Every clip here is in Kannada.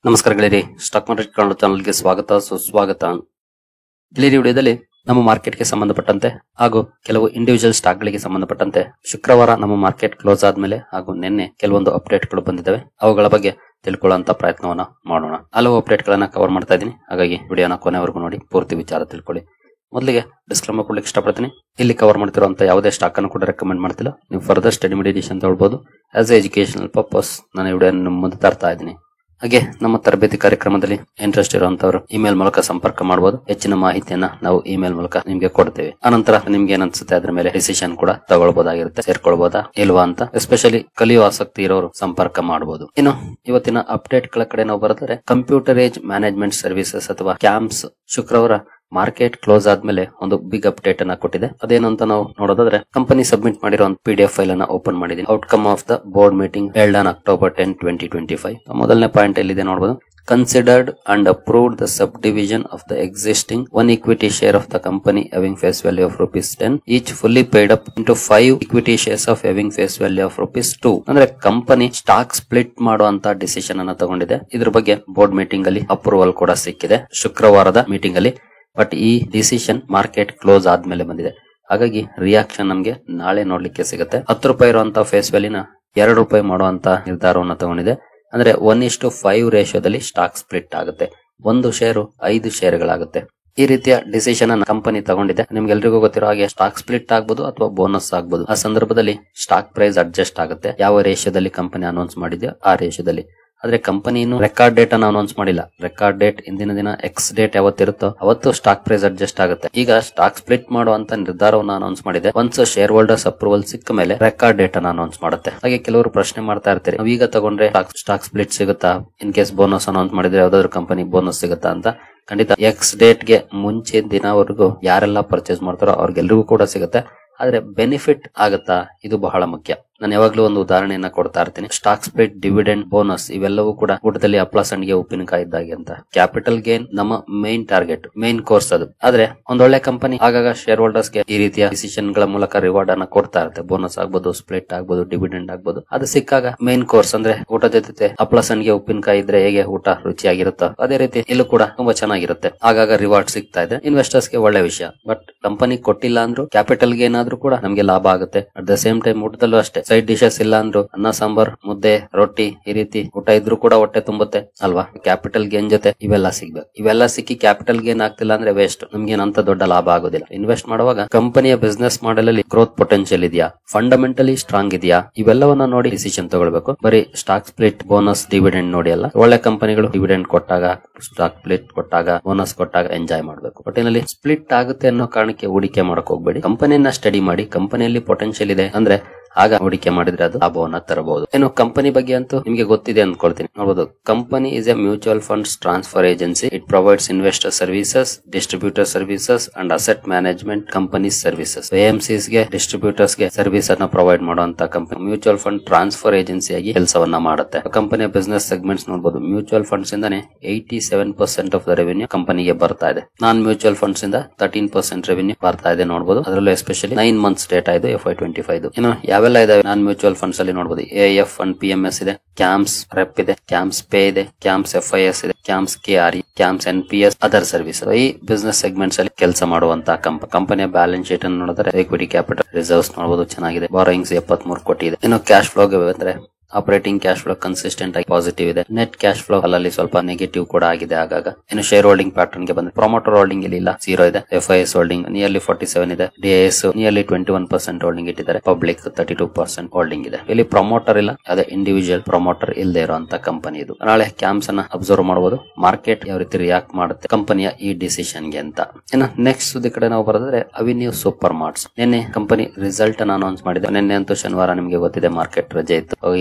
ನಮಸ್ಕಾರ ಗೆಳೆಯರಿ, ಸ್ಟಾಕ್ ಮಾರ್ಕೆಟ್ ಕನ್ನಡ ಚಾನಲ್ಗೆ ಸ್ವಾಗತ ಸುಸ್ವಾಗತ. ಗೆಳೆಯರಿ, ವಿಡಿಯೋದಲ್ಲಿ ನಮ್ಮ ಮಾರ್ಕೆಟ್ಗೆ ಸಂಬಂಧಪಟ್ಟಂತೆ ಹಾಗೂ ಕೆಲವು ಇಂಡಿವಿಜುವಲ್ ಸ್ಟಾಕ್ ಗಳಿಗೆ ಸಂಬಂಧಪಟ್ಟಂತೆ ಶುಕ್ರವಾರ ನಮ್ಮ ಮಾರ್ಕೆಟ್ ಕ್ಲೋಸ್ ಆದ್ಮೇಲೆ ಹಾಗೂ ನಿನ್ನೆ ಕೆಲವೊಂದು ಅಪ್ಡೇಟ್ ಗಳು ಬಂದಿದ್ದಾವೆ. ಅವುಗಳ ಬಗ್ಗೆ ತಿಳ್ಕೊಳ್ಳುವಂತ ಪ್ರಯತ್ನವನ್ನ ಮಾಡೋಣ. ಹಲವು ಅಪ್ಡೇಟ್ ಗಳನ್ನ ಕವರ್ ಮಾಡ್ತಾ ಇದ್ದೀನಿ, ಹಾಗಾಗಿ ವಿಡಿಯೋನ ಕೊನೆವರೆಗೂ ನೋಡಿ ಪೂರ್ತಿ ವಿಚಾರ ತಿಳ್ಕೊಳ್ಳಿ. ಮೊದಲಿಗೆ ಡಿಸ್ಕ್ಲೇಮರ್ ಕೊಡ್ಲಿಕ್ಕೆ ಇಷ್ಟಪಡ್ತೀನಿ. ಇಲ್ಲಿ ಕವರ್ ಮಾಡ್ತಿರುವಂತ ಯಾವುದೇ ಸ್ಟಾಕ್ ಅನ್ನು ಕೂಡ ರೆಕಮೆಂಡ್ ಮಾಡ್ತಿಲ್ಲ. ನೀವು ಫರ್ದರ್ ಸ್ಟಡಿ ಮೆಡಿಟೇಷನ್ ತಗೊಳ್ಬಹುದು. ಆಸ್ ಎ ಎಜುಕೇಶನಲ್ ಪರ್ಪಸ್ ನಾನು ಈ ವಿಡಿಯೋ ನಿಮ್ಮ ಮುಂದೆ ತರ್ತಾ ಇದ್ದೀನಿ. ಹಾಗೆ ನಮ್ಮ ತರಬೇತಿ ಕಾರ್ಯಕ್ರಮದಲ್ಲಿ ಇಂಟ್ರೆಸ್ಟ್ ಇರುವಂತವರು ಇಮೇಲ್ ಮೂಲಕ ಸಂಪರ್ಕ ಮಾಡಬಹುದು. ಹೆಚ್ಚಿನ ಮಾಹಿತಿಯನ್ನ ನಾವು ಇಮೇಲ್ ಮೂಲಕ ನಿಮ್ಗೆ ಕೊಡ್ತೇವೆ. ಅನಂತರ ನಿಮ್ಗೆ ಏನ್ ಅನ್ಸುತ್ತೆ ಅದ್ರ ಮೇಲೆ ಡಿಸಿಷನ್ ಕೂಡ ತಗೊಳ್ಬಹುದಾಗಿರುತ್ತೆ. ಸೇರ್ಕೊಳ್ಬಹುದಾ ಇಲ್ವಾ ಅಂತ ಎಸ್ಪೆಷಲಿ ಕಲಿಯುವ ಆಸಕ್ತಿ ಇರೋರು ಸಂಪರ್ಕ ಮಾಡಬಹುದು. ಇನ್ನು ಇವತ್ತಿನ ಅಪ್ಡೇಟ್ ಗಳ ಕಡೆ ನಾವು ಬರೆದರೆ ಕಂಪ್ಯೂಟರ್ ಏಜ್ ಮ್ಯಾನೇಜ್ಮೆಂಟ್ ಸರ್ವಿಸಸ್ ಅಥವಾ ಕ್ಯಾಂಪ್ಸ್ ಶುಕ್ರವಾರ ಮಾರ್ಕೆಟ್ ಕ್ಲೋಸ್ ಆದ್ಮೇಲೆ ಒಂದು ಬಿಗ್ ಅಪ್ಡೇಟ್ ಅನ್ನ ಕೊಟ್ಟಿದೆ. ಅದೇನು ಅಂತ ನಾವು ನೋಡೋದಾದ್ರೆ, ಕಂಪನಿ ಸಬ್ಮಿಟ್ ಮಾಡಿರೋ PDF ಫೈಲ್ ಅನ್ನ ಓಪನ್ ಮಾಡಿದೀನಿ. Outcome of the board meeting held on October 10, 2025. ಮೊದಲನೇ ಪಾಯಿಂಟ್ ಎಲ್ಲಿದೆ ನೋಡಬಹುದು. Considered and approved the subdivision of the existing one equity share of the company having face value of ₹10, each fully paid up into 5 equity shares of having face value of ₹2. ಅಂದ್ರೆ ಕಂಪನಿ ಸ್ಟಾಕ್ ಸ್ಪ್ಲಿಟ್ ಮಾಡುವಂತ ಡಿಸಿಷನ್ ಅನ್ನ ತಗೊಂಡಿದೆ. ಇದ್ರ ಬಗ್ಗೆ ಬೋರ್ಡ್ ಮೀಟಿಂಗ್ ಅಲ್ಲಿ ಅಪ್ರೂವಲ್ ಕೂಡ ಸಿಕ್ಕಿದೆ ಶುಕ್ರವಾರದ ಮೀಟಿಂಗ್ ಅಲ್ಲಿ. ಬಟ್ ಈ ಡಿಸಿಷನ್ ಮಾರ್ಕೆಟ್ ಕ್ಲೋಸ್ ಆದ್ಮೇಲೆ ಬಂದಿದೆ. ಹಾಗಾಗಿ ರಿಯಾಕ್ಷನ್ ನಮ್ಗೆ ನಾಳೆ ನೋಡ್ಲಿಕ್ಕೆ ಸಿಗುತ್ತೆ. ₹10 ಇರುವಂತಹ ಫೇಸ್ ವ್ಯಾಲ್ಯೂನ ₹2 ಮಾಡುವಂತ ನಿರ್ಧಾರವನ್ನ ತಗೊಂಡಿದೆ. ಅಂದ್ರೆ 1:5 ರೇಷಿಯೋದಲ್ಲಿ ಸ್ಟಾಕ್ ಸ್ಪ್ಲಿಟ್ ಆಗುತ್ತೆ. ಒಂದು ಶೇರು 5 ಶೇರ್ಗಳಾಗುತ್ತೆ. ಈ ರೀತಿಯ ಡಿಸಿಷನ್ ಅನ್ನ ಕಂಪನಿ ತಗೊಂಡಿದೆ. ನಿಮ್ಗೆಲ್ರಿಗೂ ಗೊತ್ತಿರೋ ಹಾಗೆ ಸ್ಟಾಕ್ ಸ್ಪ್ಲಿಟ್ ಆಗ್ಬಹುದು ಅಥವಾ ಬೋನಸ್ ಆಗ್ಬಹುದು. ಆ ಸಂದರ್ಭದಲ್ಲಿ ಸ್ಟಾಕ್ ಪ್ರೈಸ್ ಅಡ್ಜಸ್ಟ್ ಆಗುತ್ತೆ. ಯಾವ ರೇಷಿಯೋದಲ್ಲಿ ಕಂಪನಿ ಅನೌನ್ಸ್ ಮಾಡಿದೆಯೋ ಆ ರೇಷಿಯೋದಲ್ಲಿ. ಆದ್ರೆ ಕಂಪನಿ ಇನ್ನು ರೆಕಾರ್ಡ್ ಡೇಟ್ ಅನ್ನು ಅನೌನ್ಸ್ ಮಾಡಿಲ್ಲ. ರೆಕಾರ್ಡ್ ಡೇಟ್ ಇಂದಿನ ದಿನ ಎಕ್ಸ್ ಡೇಟ್ ಯಾವತ್ತಿರುತ್ತೋ ಅವತ್ತು ಸ್ಟಾಕ್ ಪ್ರೈಸ್ ಅಡ್ಜಸ್ಟ್ ಆಗುತ್ತೆ. ಈಗ ಸ್ಟಾಕ್ ಸ್ಪ್ಲಿಟ್ ಮಾಡುವಂತ ನಿರ್ಧಾರವನ್ನು ಅನೌನ್ಸ್ ಮಾಡಿದೆ. ಒನ್ಸ್ ಶೇರ್ ಹೋಲ್ಡರ್ಸ್ ಅಪ್ರೂವಲ್ ಸಿಕ್ಕ ಮೇಲೆ ರೆಕಾರ್ಡ್ ಡೇಟ್ ಅನ್ನು ಅನೌನ್ಸ್ ಮಾಡುತ್ತೆ. ಹಾಗೆ ಕೆಲವರು ಪ್ರಶ್ನೆ ಮಾಡ್ತಾ ಇರ್ತಾರೆ, ನಾವು ಈಗ ತಗೊಂಡ್ರೆ ಸ್ಟಾಕ್ ಸ್ಪ್ಲಿಟ್ ಸಿಗುತ್ತಾ? ಇನ್ ಕೇಸ್ ಬೋನಸ್ ಅನೌನ್ಸ್ ಮಾಡಿದ್ರೆ ಯಾವ್ದಾದ್ರು ಕಂಪನಿ ಬೋನಸ್ ಸಿಗುತ್ತಾ ಅಂತ. ಖಂಡಿತ ಎಕ್ಸ್ ಡೇಟ್ ಗೆ ಮುಂಚೆ ದಿನವರೆಗೂ ಯಾರೆಲ್ಲ ಪರ್ಚೇಸ್ ಮಾಡ್ತಾರೋ ಅವ್ರಿಗೆಲ್ರಿಗೂ ಕೂಡ ಸಿಗುತ್ತೆ. ಆದ್ರೆ ಬೆನಿಫಿಟ್ ಆಗುತ್ತಾ? ಇದು ಬಹಳ ಮುಖ್ಯ. ನಾನು ಯಾವಾಗ್ಲೂ ಒಂದು ಉದಾಹರಣೆಯನ್ನ ಕೊಡ್ತಾ ಇರ್ತೀನಿ. ಸ್ಟಾಕ್ ಸ್ಪ್ಲಿಟ್, ಡಿವಿಡೆಂಡ್, ಬೋನಸ್ ಇವೆಲ್ಲವೂ ಕೂಡ ಊಟದಲ್ಲಿ ಹಪ್ಪಳ ಸಂಡಿಗೆ ಉಪ್ಪಿನಕಾಯಿ ಇದ್ದಾಗೆ ಅಂತ. ಕ್ಯಾಪಿಟಲ್ ಗೇನ್ ನಮ್ಮ ಮೇನ್ ಟಾರ್ಗೆಟ್, ಮೇನ್ ಕೋರ್ಸ್ ಅದು. ಆದ್ರೆ ಒಂದೊಳ್ಳೆ ಕಂಪನಿ ಆಗಾಗ ಶೇರ್ ಹೋಲ್ಡರ್ಸ್ ಗೆ ಈ ರೀತಿಯ ಡಿಸಿಷನ್ ಗಳ ಮೂಲಕ ರಿವಾರ್ಡ್ ಅನ್ನ ಕೊಡ್ತಾ ಇರುತ್ತೆ. ಬೋನಸ್ ಆಗ್ಬೋದು, ಸ್ಪ್ಲಿಟ್ ಆಗ್ಬೋದು, ಡಿವಿಡೆಂಡ್ ಆಗ್ಬೋದು. ಅದು ಸಿಕ್ಕಾಗ ಮೇನ್ ಕೋರ್ಸ್ ಅಂದ್ರೆ ಊಟದ ಜೊತೆ ಹಪ್ಪಳ ಸಂಡಿಗೆ ಉಪ್ಪಿನಕಾಯಿ ಇದ್ರೆ ಹೇಗೆ ಊಟ ರುಚಿಯಾಗಿರುತ್ತೋ ಅದೇ ರೀತಿ ಇಲ್ಲೂ ಕೂಡ ತುಂಬಾ ಚೆನ್ನಾಗಿರುತ್ತೆ. ಆಗಾಗ ರಿವಾರ್ಡ್ ಸಿಗ್ತಾ ಇದೆ. ಇನ್ವೆಸ್ಟರ್ಸ್ ಗೆ ಒಳ್ಳೆ ವಿಷಯ. ಬಟ್ ಕಂಪನಿ ಕೊಟ್ಟಿಲ್ಲ ಅಂದ್ರೂ ಕ್ಯಾಪಿಟಲ್ ಗೇನ್ ಆದ್ರೂ ಕೂಡ ನಮ್ಗೆ ಲಾಭ ಆಗುತ್ತೆ. ಅಟ್ ದ ಸೇಮ್ ಟೈಮ್ ಊಟದಲ್ಲೂ ಅಷ್ಟೇ, ಸೈಡ್ ಡಿಶಸ್ ಇಲ್ಲ ಅಂದ್ರು ಅನ್ನ ಸಾಂಬಾರ್, ಮುದ್ದೆ, ರೊಟ್ಟಿ ಈ ರೀತಿ ಊಟ ಇದ್ರೂ ಕೂಡ ಹೊಟ್ಟೆ ತುಂಬುತ್ತೆ ಅಲ್ವಾ? ಕ್ಯಾಪಿಟಲ್ ಗೇನ್ ಜೊತೆ ಇವೆಲ್ಲ ಸಿಗ್ಬೇಕು. ಇವೆಲ್ಲ ಸಿಕ್ಕಿ ಕ್ಯಾಪಿಟಲ್ ಗೇನ್ ಆಗ್ತಿಲ್ಲ ಅಂದ್ರೆ ವೇಸ್ಟ್. ನಮ್ಗೇನಂತ ದೊಡ್ಡ ಲಾಭ ಆಗೋದಿಲ್ಲ. ಇನ್ವೆಸ್ಟ್ ಮಾಡುವಾಗ ಕಂಪನಿಯ ಬಿಸ್ನೆಸ್ ಮಾಡೆಲ್ ಅಲ್ಲಿ ಗ್ರೋತ್ ಪೊಟೆನ್ಶಿಯಲ್ ಇದೆಯಾ, ಫಂಡಮೆಂಟಲಿ ಸ್ಟ್ರಾಂಗ್ ಇದೆಯಾ, ಇವೆಲ್ಲವನ್ನ ನೋಡಿ ಡಿಸಿಷನ್ ತಗೊಳ್ಬೇಕು. ಬರೀ ಸ್ಟಾಕ್ ಸ್ಪ್ಲಿಟ್, ಬೋನಸ್, ಡಿವಿಡೆಂಡ್ ನೋಡಿ ಅಲ್ಲ. ಒಳ್ಳೆ ಕಂಪನಿಗಳು ಡಿವಿಡೆಂಡ್ ಕೊಟ್ಟಾಗ, ಸ್ಟಾಕ್ ಸ್ಪ್ಲಿಟ್ ಕೊಟ್ಟಾಗ, ಬೋನಸ್ ಕೊಟ್ಟಾಗ ಎಂಜಾಯ್ ಮಾಡಬೇಕು. ಒಟ್ಟಿನಲ್ಲಿ ಸ್ಪ್ಲಿಟ್ ಆಗುತ್ತೆ ಅನ್ನೋ ಕಾರಣಕ್ಕೆ ಹೂಡಿಕೆ ಮಾಡಕ್ ಹೋಗ್ಬೇಡಿ. ಕಂಪನಿಯನ್ನ ಸ್ಟಡಿ ಮಾಡಿ, ಕಂಪನಿಯಲ್ಲಿ ಪೊಟೆನ್ಶಿಯಲ್ ಇದೆ ಅಂದ್ರೆ ಆಗ ಹೂಡಿಕೆ ಮಾಡಿದ್ರೆ ಅದು ಲಾಭವನ್ನ ತರಬಹುದು. ಇನ್ನು ಕಂಪನಿ ಬಗ್ಗೆ ಅಂತೂ ನಿಮಗೆ ಗೊತ್ತಿದೆ ಅಂದ್ಕೊಳ್ತೀನಿ. ನೋಡಬಹುದು, company is A mutual funds transfer agency. It provides investor services, distributor services and asset management company services. AMCs ಗೆ, ಡಿಸ್ಟ್ರಿಬ್ಯೂಟರ್ಸ್ ಗೆ ಸರ್ವಿಸ್ ಅನ್ನ ಪ್ರೊವೈಡ್ ಮಾಡುವಂತ company mutual fund transfer agency ಆಗಿ ಕೆಲಸವನ್ನ ಮಾಡುತ್ತೆ. ಕಂಪನಿಯ ಬಿಸ್ನೆಸ್ ಸೆಗ್ಮೆಂಟ್ಸ್ ನೋಡಬಹುದು. ಮ್ಯೂಚುವಲ್ ಫಂಡ್ಸ್ ಇಂದಾನೆ 87% ಆಫ್ ದ ರೆವೆನ್ಯೂ ಕಂಪನಿಗೆ ಬರ್ತಾ ಇದೆ. ನಾನ್ ಮ್ಯೂಚುವಲ್ ಫಂಡ್ಸ್ ಇಂದ 13% ರೆವೆನ್ಯೂ ಬರ್ತಾ ಇದೆ ನೋಡಬಹುದು. ಅದರಲ್ಲೂ ಎಸ್ಪೆಷಲಿ 9 ಮಂತ್ಸ್ ಡೇಟಾ ಇದು FY25. ಇನ್ನು ಯಾವೆಲ್ಲ ಇದಾವೆ ನಾನ್ ಮ್ಯೂಚುವಲ್ ಫಂಡ್ಸ್ ಅಲ್ಲಿ ನೋಡಬಹುದು. AIF ಫಂಡ್, PMS ಇದೆ, ಕ್ಯಾಂಪ್ಸ್ ರೆಪ್ ಇದೆ, ಕ್ಯಾಂಪ್ಸ್ ಪೇ ಇದೆ, ಕ್ಯಾಂಪ್ಸ್ FIS ಇದೆ, camps KRE, camps NPS, other service. ಈ ಬಿಸ್ನೆಸ್ ಸೆಗ್ಮೆಂಟ್ಸ್ ಅಲ್ಲಿ ಕೆಲಸ ಮಾಡುವಂತ ಕಂಪನಿಯ ಬ್ಯಾಲೆನ್ಸ್ ಶೀಟ್ ಅನ್ನು ನೋಡಿದ್ರೆ equity capital reserves ನೋಡಬಹುದು, ಚೆನ್ನಾಗಿದೆ. ಬಾರೋಯಿಂಗ್ಸ್ 73 ಕೋಟಿ ಇದೆ. ಇನ್ನು ಕ್ಯಾಶ್ ಫ್ಲೋಗೆ ಬಂದ್ರೆ ಆಪರೇಟಿಂಗ್ ಕ್ಯಾಶ್ ಫ್ಲೋ ಕನ್ಸಿಸ್ಟೆಂಟ್ ಆಗಿ ಪಾಸಿಟಿವ್ ಇದೆ. ನೆಟ್ ಕ್ಯಾಶ್ ಫ್ಲೋ ಅಲ್ಲಿ ಸ್ವಲ್ಪ ನೆಗೆಟಿವ್ ಕೂಡ ಆಗಿದೆ ಆಗಾಗ. ಇನ್ನು ಶೇರ್ ಹೋಲ್ಡಿಂಗ್ ಪ್ಯಾಟರ್ನ್ ಗೆ ಬಂದ್ರೆ ಪ್ರಮೋಟರ್ ಹೋಲ್ಡಿಂಗ್ ಇಲ್ಲಿ ಇಲ್ಲ, 0 ಇದೆ. FIS ಹೋಲ್ಡಿಂಗ್ ನಿಯರ್ಲಿ 47 ಇದೆ. DIS ನಿಯರ್ಲಿ 21% ಹೋಲ್ಡಿಂಗ್ ಇಟ್ಟಿದ್ದಾರೆ. ಪಬ್ಲಿಕ್ 32% ಹೋಲ್ಡಿಂಗ್ ಇದೆ. ಇಲ್ಲಿ ಪ್ರಮೋಟರ್ ಇಲ್ಲ, ಅದೇ ಇಂಡಿವಿಜುವಲ್ ಪ್ರಮೋಟರ್ ಇಲ್ಲದೆ ಇರುವಂತ ಕಂಪನಿ ಇದು. ನಾಳೆ ಕ್ಯಾಂಪ್ಸ್ ಅನ್ನ ಅಬ್ಸರ್ವ್ ಮಾಡಬಹುದು. ಮಾರ್ಕೆಟ್ ಯಾವ ರೀತಿ ರಿಯಾಕ್ಟ್ ಮಾಡುತ್ತೆ ಕಂಪನಿಯ ಈ ಡಿಸಿಷನ್ ಗೆ ಅಂತ. ಇನ್ನು ನೆಕ್ಸ್ಟ್ ಸುದ್ದಿ ಕಡೆ ನಾವು ಬರೆದ್ರೆ ಅವಿನ್ಯೂ ಸೂಪರ್ ಮಾರ್ಟ್ಸ್. ನಿನ್ನೆ ಕಂಪನಿ ರಿಸಲ್ಟ್ ಅನ್ನ ಅನೌನ್ಸ್ ಮಾಡಿದೆ. ನಿನ್ನೆ ಅಂತೂ ಶನಿವಾರ, ನಿಮಗೆ ಗೊತ್ತಿದೆ ಮಾರ್ಕೆಟ್ ರಜೆ ಇತ್ತು.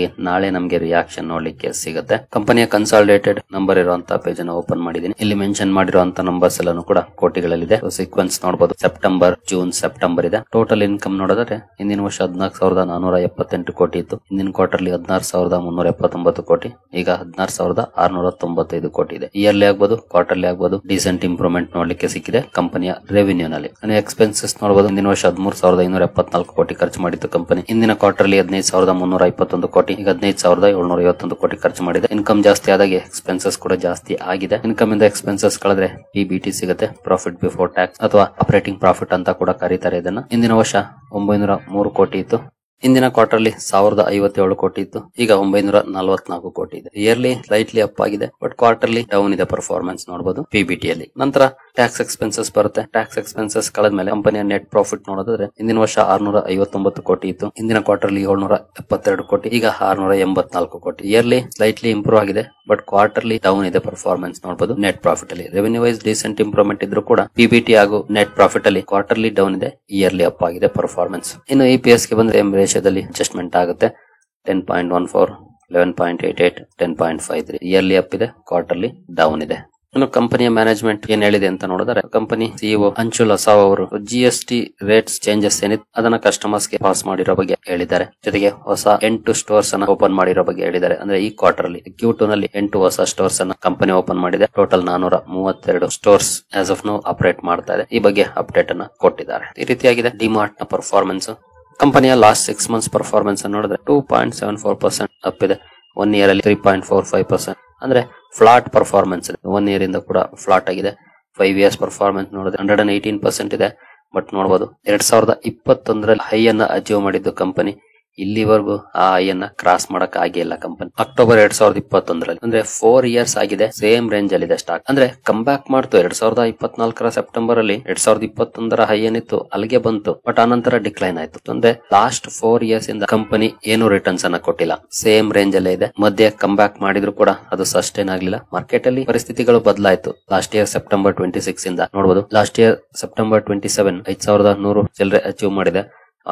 ನಾಳೆ ನಮಗೆ ರಿಯಾಕ್ಷನ್ ನೋಡ್ಲಿಕ್ಕೆ ಸಿಗುತ್ತೆ. ಕಂಪನಿಯ ಕನ್ಸಾಲಿಡೇಟೆಡ್ ನಂಬರ್ ಇರುವಂತಹ ಪೇಜ್ ಅನ್ನು ಓಪನ್ ಮಾಡಿದೀನಿ. ಇಲ್ಲಿ ಮೆನ್ಷನ್ ಮಾಡಿರುವಂತಹ ನಂಬರ್ಸ್ ಎಲ್ಲಾನು ಕೂಡ ಕೋಟಿಗಳಲ್ಲಿದೆ. ಸೀಕ್ವೆನ್ಸ್ ನೋಡಬಹುದು. ಸೆಪ್ಟೆಂಬರ್, ಜೂನ್, ಸೆಪ್ಟೆಂಬರ್ ಇದೆ. ಟೋಟಲ್ ಇನ್ಕಮ್ ನೋಡಿದ್ರೆ ಹಿಂದಿನ ವರ್ಷ 14,478 ಕೋಟಿ ಇತ್ತು. ಹಿಂದಿನ ಕ್ವಾರ್ಟರ್ಲಿ 16,379 ಕೋಟಿ, ಈಗ 16,695 ಕೋಟಿ ಇದೆ. ಇಯರ್ಲಿ ಆಗ್ಬಹುದು, ಕ್ವಾರ್ಟರ್ಲಿ ಆಗ್ಬಹುದು, ಡೀಸೆಂಟ್ ಇಂಪ್ರೂವ್ಮೆಂಟ್ ನೋಡ್ಲಿಕ್ಕೆ ಸಿಕ್ಕಿದೆ ಕಂಪನಿಯ ರೆವಿನ್ಯೂ ನಲ್ಲಿ. ಎಕ್ಸ್ಪೆನ್ಸಸ್ ನೋಡಬಹುದು. ಹಿಂದಿನ ವರ್ಷ 13,574 ಕೋಟಿ ಖರ್ಚು ಮಾಡಿತ್ತು ಕಂಪನಿ. ಹಿಂದಿನ ಕ್ವಾರ್ಟರ್ಲಿ 15,321 ಕೋಟಿ, ಈಗ ಈಗ 15,751 ಕೋಟಿ ಖರ್ಚು ಮಾಡಿದೆ. ಇನ್ಕಮ್ ಜಾಸ್ತಿ ಆದಾಗೆ ಎಕ್ಸ್ಪೆನ್ಸಸ್ ಕೂಡ ಜಾಸ್ತಿ ಆಗಿದೆ. ಇನ್ಕಮ್ ಇಂದ ಎಕ್ಸ್ಪೆನ್ಸಸ್ ಕಳೆದ್ರೆ PBT ಸಿಗುತ್ತೆ, ಪ್ರಾಫಿಟ್ ಬಿಫೋರ್ ಟ್ಯಾಕ್ಸ್ ಅಥವಾ ಆಪರೇಟಿಂಗ್ ಪ್ರಾಫಿಟ್ ಅಂತ ಕೂಡ ಕರೀತಾರೆ ಇದನ್ನ. ಇಂದಿನ ವರ್ಷ 903 ಕೋಟಿ ಇತ್ತು. ಇಂದಿನ ಕ್ವಾರ್ಟರ್ಲಿ 1057 ಕೋಟಿ ಇತ್ತು. ಈಗ 944 ಕೋಟಿ ಇದೆ. ಇಯರ್ಲಿ ಸ್ಲೈಟ್ಲಿ ಅಪ್ ಆಗಿದೆ, ಬಟ್ ಕ್ವಾರ್ಟರ್ಲಿ ಡೌನ್ ಇದೆ ಪರ್ಫಾರ್ಮೆನ್ಸ್ ನೋಡಬಹುದು PBT ಅಲ್ಲಿ. ನಂತರ ಟ್ಯಾಕ್ಸ್ ಎಕ್ಸ್ಪೆನ್ಸಸ್ ಬರುತ್ತೆ. ಟ್ಯಾಕ್ಸ್ ಎಕ್ಸ್ಪೆನ್ಸಸ್ ಕಳೆದ್ಮೇಲೆ ಕಂಪನಿಯ ನೆಟ್ ಪ್ರಾಫಿಟ್ ನೋಡೋದಾದ್ರೆ ಇಂದಿನ ವರ್ಷ 659 ಕೋಟಿ ಇತ್ತು. ಇಂದಿನ ಕ್ವಾರ್ಟರ್ಲಿ 772 ಕೋಟಿ, ಈಗ 684 ಕೋಟಿ. ಇಯರ್ಲಿ ಸ್ಲೈಟ್ಲಿ ಇಂಪ್ರೂವ್ ಆಗಿದೆ, ಬಟ್ ಕ್ವಾರ್ಟರ್ಲಿ ಡೌನ್ ಇದೆ ಪರ್ಫಾರ್ಮೆನ್ಸ್ ನೋಡಬಹುದು. ನೆಟ್ ಪ್ರಾಫಿಟ್ ಅಲ್ಲಿ ರೆವೆನ್ಯೂ ವೈಸ್ ಡೀಸೆಂಟ್ ಇಂಪ್ರೂವ್ಮೆಂಟ್ ಇದ್ರೂ ಕೂಡ PBT ಹಾಗೂ ನೆಟ್ ಪ್ರಾಫಿಟ್ ಅಲ್ಲಿ ಕ್ವಾರ್ಟರ್ಲಿ ಡೌನ್ ಇದೆ, ಇಯರ್ಲಿ ಅಪ್ ಆಗಿದೆ ಪರ್ಫಾರ್ಮೆನ್ಸ್. ಇನ್ನು EPS ಗೆ ಬಂದ್ರೆ ರೇಷಿಯೋದಲ್ಲಿ ಅಡ್ಜಸ್ಟ್ಮೆಂಟ್ ಆಗುತ್ತೆ. 10.14, 11.88, 10.53. ಇಯರ್ಲಿ ಅಪ್ ಇದೆ, ಕ್ವಾರ್ಟರ್ಲಿ ಡೌನ್ ಇದೆ. ಇನ್ನು ಕಂಪನಿಯ ಮ್ಯಾನೇಜ್ಮೆಂಟ್ ಏನ್ ಹೇಳಿದೆ ಅಂತ ನೋಡಿದ್ರೆ, ಕಂಪನಿ CEO ಅಂಶುಲ್ ಅಸಾವ್ ಅವರು GST ರೇಟ್ಸ್ ಚೇಂಜಸ್ ಏನಿದೆ ಅದನ್ನ ಕಸ್ಟಮರ್ಸ್ ಗೆ ಪಾಸ್ ಮಾಡಿರೋ ಬಗ್ಗೆ ಹೇಳಿದ್ದಾರೆ. ಜೊತೆಗೆ ಹೊಸ 8 ಸ್ಟೋರ್ಸ್ ಅನ್ನ ಓಪನ್ ಮಾಡಿರೋ ಬಗ್ಗೆ ಹೇಳಿದ್ದಾರೆ. ಅಂದ್ರೆ ಈ ಕ್ವಾರ್ಟರ್ಲಿ Q2 ನಲ್ಲಿ 8 ಹೊಸ ಸ್ಟೋರ್ಸ್ ಅನ್ನ ಕಂಪನಿ ಓಪನ್ ಮಾಡಿದೆ. Total 432 stores as of now operate ಮಾಡ್ತಾ ಇದೆ. ಈ ಬಗ್ಗೆ ಅಪ್ಡೇಟ್ ಅನ್ನ ಕೊಟ್ಟಿದ್ದಾರೆ. ಈ ರೀತಿಯಾಗಿದೆ ಡಿಮಾರ್ಟ್ ನ ಪರ್ಫಾರ್ಮೆನ್ಸ್. ಕಂಪನಿಯ ಲಾಸ್ಟ್ 6 ಮಂತ್ಸ್ ಪರ್ಫಾರ್ಮೆನ್ಸ್ ಅನ್ನು ನೋಡಿದ್ರೆ 2.74% ಅಪ್ ಇದೆ. 1 ಇಯರ್ ಅಲ್ಲಿ 3.45%, ಅಂದ್ರೆ ಫ್ಲಾಟ್ ಪರ್ಫಾರ್ಮೆನ್ಸ್ ಇದೆ. 1 ಇಯರ್ ಇಂದ ಕೂಡ ಫ್ಲಾಟ್ ಆಗಿದೆ. 5 ಇಯರ್ಸ್ ಪರ್ಫಾರ್ಮೆನ್ಸ್ ನೋಡಿದ್ರೆ 118% ಇದೆ. ಬಟ್ ನೋಡಬಹುದು 2021ರಲ್ಲಿ ಹೈ ಅನ್ನ ಅಚೀವ್ ಮಾಡಿದ್ದು ಕಂಪನಿ ಇಲ್ಲಿವರೆಗೂ ಆ ಹೈ ಅನ್ನ ಕ್ರಾಸ್ ಮಾಡಕ್ ಆಗಿಲ್ಲ ಕಂಪನಿ. ಅಕ್ಟೋಬರ್ 2021ರಲ್ಲಿ ಅಂದ್ರೆ 4 ಇಯರ್ಸ್ ಆಗಿದೆ, ಸೇಮ್ ರೇಂಜ್ ಅಲ್ಲಿ ಇದೆ ಸ್ಟಾಕ್. ಅಂದ್ರೆ ಕಮ್ ಬ್ಯಾಕ್ ಮಾಡ್ತು 2024ರ ಸೆಪ್ಟೆಂಬರ್ ಅಲ್ಲಿ 2021ರ ಹೈ ಏನಿತ್ತು ಅಲ್ಲಿಗೆ ಬಂತು, ಬಟ್ ಆನಂತರ ಡಿಕ್ಲೈನ್ ಆಯ್ತು. ಅಂದ್ರೆ ಲಾಸ್ಟ್ 4 ಇಯರ್ಸ್ ಇಂದ ಕಂಪನಿ ಏನು ರಿಟರ್ನ್ಸ್ ಅನ್ನ ಕೊಟ್ಟಿಲ್ಲ, ಸೇಮ್ ರೇಂಜ್ ಅಲ್ಲೇ ಇದೆ. ಮಧ್ಯೆ ಕಮ್ ಬ್ಯಾಕ್ ಮಾಡಿದ್ರು ಕೂಡ ಅದು ಸಸ್ಟೈನ್ ಆಗ್ಲಿಲ್ಲ. ಮಾರ್ಕೆಟ್ ಅಲ್ಲಿ ಪರಿಸ್ಥಿತಿಗಳು ಬದಲಾಯಿತು. ಲಾಸ್ಟ್ ಇಯರ್ ಸೆಪ್ಟೆಂಬರ್ 26 ಇಂದ ನೋಡಬಹುದು, ಲಾಸ್ಟ್ ಇಯರ್ ಸೆಪ್ಟೆಂಬರ್ 27 5100 ಚಿಲ್ಲರೆ ಅಚೀವ್ ಮಾಡಿದೆ.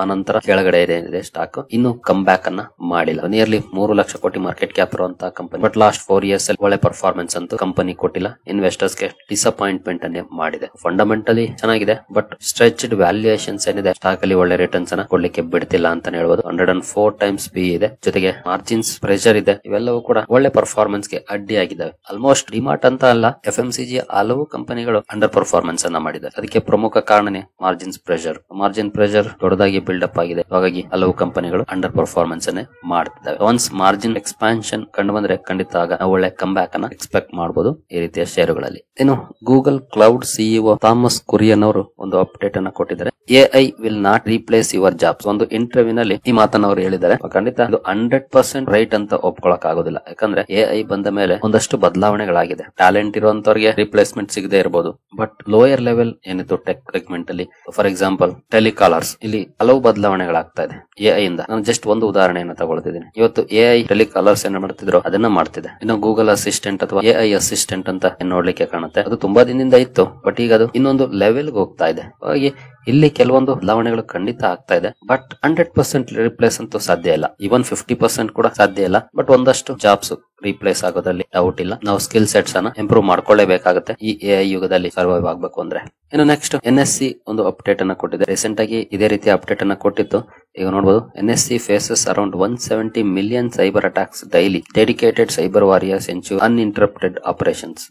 ಆನಂತರ ಕೆಳಗಡೆ ಇದೆ ಸ್ಟಾಕ್, ಇನ್ನು ಕಮ್ ಬ್ಯಾಕ್ ಅನ್ನ ಮಾಡಿಲ್ಲ. ನಿಯರ್ಲಿ 3 ಲಕ್ಷ ಕೋಟಿ ಮಾರ್ಕೆಟ್ ಕ್ಯಾಪ್ ಇರುವಂತಹ ಕಂಪನಿ, ಬಟ್ ಲಾಸ್ಟ್ 4 ಇಯರ್ಸ್ ಅಲ್ಲಿ ಒಳ್ಳೆ ಪರ್ಫಾರ್ಮೆನ್ಸ್ ಅಂತೂ ಕಂಪನಿ ಕೊಟ್ಟಿಲ್ಲ. ಇನ್ವೆಸ್ಟರ್ಸ್ ಗೆ ಡಿಸಪಾಯಿಂಟ್ಮೆಂಟ್ ಅನ್ನೇ ಮಾಡಿದೆ. ಫಂಡಮೆಂಟಲಿ ಚೆನ್ನಾಗಿದೆ, ಬಟ್ ಸ್ಟ್ರೆಚ್ಡ್ ವ್ಯಾಲ್ಯೂಯೇಷನ್ಸ್ ಏನಿದೆ ಸ್ಟಾಕ್ ಅಲ್ಲಿ ಒಳ್ಳೆ ರಿಟರ್ನ್ಸ್ ಅನ್ನ ಕೊಡ್ಲಿಕ್ಕೆ ಬಿಡ್ತಿಲ್ಲ ಅಂತ ಹೇಳ್ಬೋದು. 104 ಟೈಮ್ಸ್ PE ಇದೆ. ಜೊತೆಗೆ ಮಾರ್ಜಿನ್ಸ್ ಪ್ರೆಷರ್ ಇದೆ. ಇವೆಲ್ಲವೂ ಕೂಡ ಒಳ್ಳೆ ಪರ್ಫಾರ್ಮೆನ್ಸ್ ಗೆ ಅಡ್ಡಿ ಆಗಿದ್ದಾವೆ. ಆಲ್ಮೋಸ್ಟ್ ಡಿಮಾರ್ಟ್ ಅಂತ ಅಲ್ಲ, FMCG ಹಲವು ಕಂಪನಿಗಳು ಅಂಡರ್ ಪರ್ಫಾರ್ಮೆನ್ಸ್ ಅನ್ನ ಮಾಡಿದ್ದಾರೆ. ಅದಕ್ಕೆ ಪ್ರಮುಖ ಕಾರಣನೇ ಮಾರ್ಜಿನ್ ಪ್ರೆಷರ್ ದೊಡ್ಡದಾಗಿ ಬಿಲ್ಡಪ್ ಆಗಿದೆ. ಹಾಗಾಗಿ ಹಲವು ಕಂಪನಿಗಳು ಅಂಡರ್ ಪರ್ಫಾರ್ಮೆನ್ಸ್ ಅನ್ನೇ ಮಾಡ್ತಿದ್ದಾವೆ. ಒನ್ಸ್ ಮಾರ್ಜಿನ್ ಎಕ್ಸ್ಪಾನ್ಷನ್ ಕಂಡು ಬಂದ್ರೆ ಖಂಡಿತ ಆಗ ಒಳ್ಳೆ ಕಮ್ ಬ್ಯಾಕ್ ಅನ್ನ ಎಕ್ಸ್ಪೆಕ್ಟ್ ಮಾಡಬಹುದು ಈ ರೀತಿಯ ಷೇರುಗಳಲ್ಲಿ. ಇನ್ನು Google cloud CEO Thomas Kurian ಅವರು ಒಂದು ಅಪ್ಡೇಟ್ ಅನ್ನ ಕೊಟ್ಟಿದ್ದಾರೆ. AI will not replace your jobs. ಒಂದು ಇಂಟರ್ವ್ಯೂ ನಲ್ಲಿ ಈ ಮಾತನ್ನ ಅವರು ಹೇಳಿದ್ದಾರೆ. ಖಂಡಿತ ಇದು 100% ರೈಟ್ ಅಂತ ಒಪ್ಕೊಳಕ್ ಆಗೋದಿಲ್ಲ. ಯಾಕಂದ್ರೆ AI ಬಂದ ಮೇಲೆ ಒಂದಷ್ಟು ಬದಲಾವಣೆಗಳಾಗಿದೆ. ಟ್ಯಾಲೆಂಟ್ ಇರುವಂತವ್ರಿಗೆ ರಿಪ್ಲೇಸ್ಮೆಂಟ್ ಸಿಗದೆ ಇರಬಹುದು, ಬಟ್ ಲೋಯರ್ ಲೆವೆಲ್ ಏನಿತ್ತು ಟೆಕ್ ಸೆಗ್ಮೆಂಟ್ ಅಲ್ಲಿ, ಫಾರ್ ಎಕ್ಸಾಂಪಲ್ ಟೆಲಿಕಾಲರ್ಸ್, ಇಲ್ಲಿ ಹಲವು ಬದಲಾವಣೆಗಳಾಗ್ತಾ ಇದೆ AI ಇಂದ. ನಾನು ಜಸ್ಟ್ ಒಂದು ಉದಾಹರಣೆಯನ್ನು ತಗೊಳ್ತಿದ್ದೀನಿ. ಇವತ್ತು AI ಟೆಲಿಕಾಲರ್ಸ್ ಏನ್ ಮಾಡ್ತಿದ್ರು ಅದನ್ನ ಮಾಡ್ತಿದೆ. ಇನ್ನು ಗೂಗಲ್ ಅಸಿಸ್ಟೆಂಟ್ ಅಥವಾ AI ಅಸಿಸ್ಟೆಂಟ್ ಅಂತ ನೋಡ್ಲಿಕ್ಕೆ ಕಾಣುತ್ತೆ. ಅದು ತುಂಬಾ ದಿನದಿಂದ ಇತ್ತು, ಬಟ್ ಈಗ ಅದು ಇನ್ನೊಂದು ಲೆವೆಲ್ಗೆ ಹೋಗ್ತಾ ಇದೆ. ಹಾಗಾಗಿ ಇಲ್ಲಿ ಕೆಲವೊಂದು ಬದಲಾವಣೆಗಳು ಖಂಡಿತ ಆಗ್ತಾ ಇದೆ, ಬಟ್ 100% ರಿಪ್ಲೇಸ್ ಅಂತೂ ಸಾಧ್ಯ ಇಲ್ಲ. ಈವನ್ 50% ಕೂಡ ಸಾಧ್ಯ ಇಲ್ಲ. ಬಟ್ ಒಂದಷ್ಟು ಜಾಬ್ಸ್ ರೀಪ್ಲೇಸ್ ಆಗೋದ್ರಲ್ಲಿ ಡೌಟ್ ಇಲ್ಲ. ನಾವು ಸ್ಕಿಲ್ ಸೆಟ್ಸ್ ಅನ್ನ ಇಂಪ್ರೂವ್ ಮಾಡ್ಕೊಳ್ಳೇಬೇಕಾಗುತ್ತೆ ಈ AI ಯುಗದಲ್ಲಿ ಸರ್ವೈವ್ ಆಗ್ಬೇಕು ಅಂದ್ರೆ. ಇನ್ನು ನೆಕ್ಸ್ಟ್ NSE ಒಂದು ಅಪ್ಡೇಟ್ ಅನ್ನ ಕೊಟ್ಟಿದೆ. ರೀಸೆಂಟ್ ಆಗಿ ಇದೇ ರೀತಿ ಅಪ್ಡೇಟ್ ಅನ್ನ ಕೊಟ್ಟಿತ್ತು. ಈಗ ನೋಡಬಹುದು, NSE faces around 170 million cyber attacks daily. Dedicated cyber warriors ensure uninterrupted operations.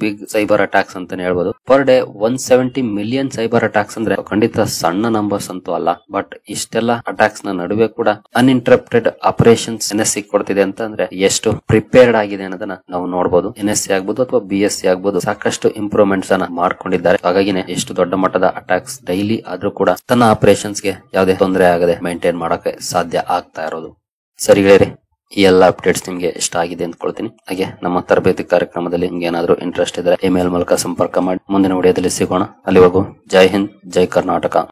Big cyber attacks ಅಂತಾನೆ ಹೇಳ್ಬೋದು. Per day 170 million cyber attacks ಅಂದ್ರೆ ಖಂಡಿತ ಸಣ್ಣ ನಂಬರ್ಸ್ ಅಂತೂ ಅಲ್ಲ. ಬಟ್ ಇಷ್ಟೆಲ್ಲ ಅಟ್ಯಾಕ್ಸ್ ನ ನಡುವೆ ಕೂಡ ಅನ್ಇಂಟರಪ್ಟೆಡ್ ಆಪರೇಷನ್ಸ್ NSE ಕೊಡ್ತಿದೆ ಅಂತ ಅಂದ್ರೆ ಎಷ್ಟು ಪ್ರಿಪೇರ್ಡ್ ಆಗಿದೆ ಅನ್ನೋದನ್ನ ನಾವು ನೋಡಬಹುದು. NSE ಆಗ್ಬೋದು ಅಥವಾ BSE ಆಗ್ಬೋದು, ಸಾಕಷ್ಟು ಇಂಪ್ರೂವ್ಮೆಂಟ್ಸ್ ಅನ್ನ ಮಾಡ್ಕೊಂಡಿದ್ದಾರೆ. ಹಾಗಾಗಿನೇ ಎಷ್ಟು ದೊಡ್ಡ ಮಟ್ಟದ ಅಟ್ಯಾಕ್ಸ್ ಡೈಲಿ ಆದ್ರೂ ಕೂಡ ತನ್ನ ಆಪರೇಷನ್ಸ್ ಗೆ ಯಾವುದೇ ತೊಂದರೆ ಆಗದೆ ಮೇಂಟೈನ್ ಮಾಡಕ್ಕೆ ಸಾಧ್ಯ ಆಗ್ತಾ ಇರೋದು. ಸರಿ ಗೆಳೆಯರೆ, ಈ ಎಲ್ಲ ಅಪ್ಡೇಟ್ಸ್ ನಿಮ್ಗೆ ಇಷ್ಟ ಆಗಿದೆ ಅಂದ್ಕೊಳ್ತೀನಿ. ಹಾಗೆ ನಮ್ಮ ತರಬೇತಿ ಕಾರ್ಯಕ್ರಮದಲ್ಲಿ ನಿಮ್ಗೆ ಏನಾದ್ರೂ ಇಂಟ್ರೆಸ್ಟ್ ಇದ್ರೆ ಇಮೇಲ್ ಮೂಲಕ ಸಂಪರ್ಕ ಮಾಡಿ. ಮುಂದಿನ ವಿಡಿಯೋದಲ್ಲಿ ಸಿಗೋಣ. ಅಲ್ಲಿವರೆಗೂ ಜೈ ಹಿಂದ್, ಜೈ ಕರ್ನಾಟಕ.